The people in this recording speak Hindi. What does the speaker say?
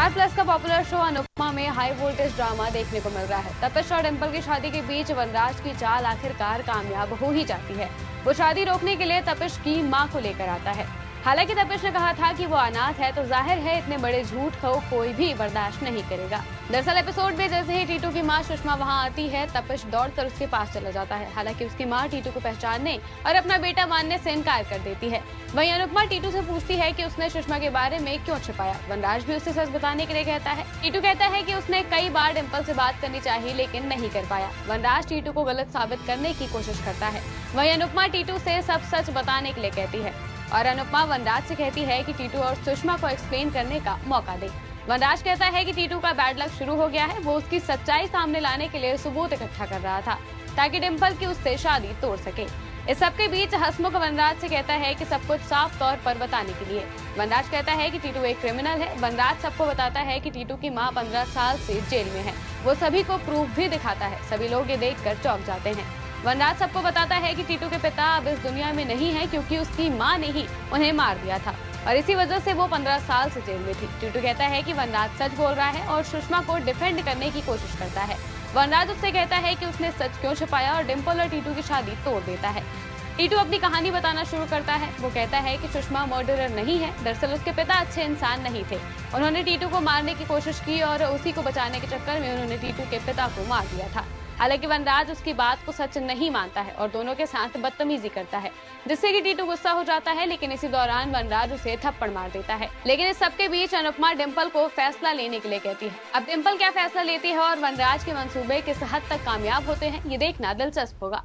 स्टार प्लस का पॉपुलर शो अनुपमा में हाई वोल्टेज ड्रामा देखने को मिल रहा है। तपिश और डिंपल की शादी के बीच वनराज की चाल आखिरकार कामयाब हो ही जाती है। वो शादी रोकने के लिए तपिश की मां को लेकर आता है। हालांकि तपिश ने कहा था कि वो अनाथ है, तो जाहिर है इतने बड़े झूठ को कोई भी बर्दाश्त नहीं करेगा। दरअसल एपिसोड में जैसे ही टीटू की मां सुषमा वहां आती है, तपिश दौड़कर उसके पास चला जाता है। हालांकि उसकी मां टीटू को पहचानने और अपना बेटा मानने से इनकार कर देती है। वहीं अनुपमा टीटू से पूछती है कि उसने सुषमा के बारे में क्यों छिपाया। वनराज भी उसे सच बताने के लिए कहता है। टीटू कहता है कि उसने कई बार डिंपल से बात करनी चाहिए, लेकिन नहीं कर पाया। वनराज टीटू को गलत साबित करने की कोशिश करता है। वहीं अनुपमा टीटू से सब सच बताने के लिए कहती है और अनुपमा वनराज से कहती है कि टीटू और सुषमा को एक्सप्लेन करने का मौका दे। वनराज कहता है कि टीटू का बैड लक शुरू हो गया है। वो उसकी सच्चाई सामने लाने के लिए सबूत इकट्ठा कर रहा था ताकि डिंपल की उससे शादी तोड़ सके। इस सबके बीच हसमुख वनराज से कहता है कि सब कुछ साफ तौर पर बताने के लिए। वनराज कहता है कि टीटू एक क्रिमिनल है। वनराज सबको बताता है कि टीटू की मां 15 साल से जेल में है। वो सभी को प्रूफ भी दिखाता है। सभी लोग ये देखकर चौंक जाते हैं। वनराज सबको बताता है कि टीटू के पिता अब इस दुनिया में नहीं है, क्योंकि उसकी मां ने ही उन्हें मार दिया था और इसी वजह से वो 15 साल से जेल में थी। टीटू कहता है कि वनराज सच बोल रहा है और सुषमा को डिफेंड करने की कोशिश करता है। वनराज उससे कहता है कि उसने सच क्यों छुपाया और डिंपल और टीटू की शादी तोड़ देता है। टीटू अपनी कहानी बताना शुरू करता है। वो कहता है कि सुषमा मर्डरर नहीं है। दरअसल उसके पिता अच्छे इंसान नहीं थे। उन्होंने टीटू को मारने की कोशिश की और उसी को बचाने के चक्कर में उन्होंने टीटू के पिता को मार दिया था। हालांकि वनराज उसकी बात को सच नहीं मानता है और दोनों के साथ बदतमीजी करता है, जिससे कि टीटू गुस्सा हो जाता है। लेकिन इसी दौरान वनराज उसे थप्पड़ मार देता है। लेकिन इस सबके बीच अनुपमा डिंपल को फैसला लेने के लिए कहती है। अब डिंपल क्या फैसला लेती है और वनराज के मंसूबे किस हद तक कामयाब होते हैं, ये देखना दिलचस्प होगा।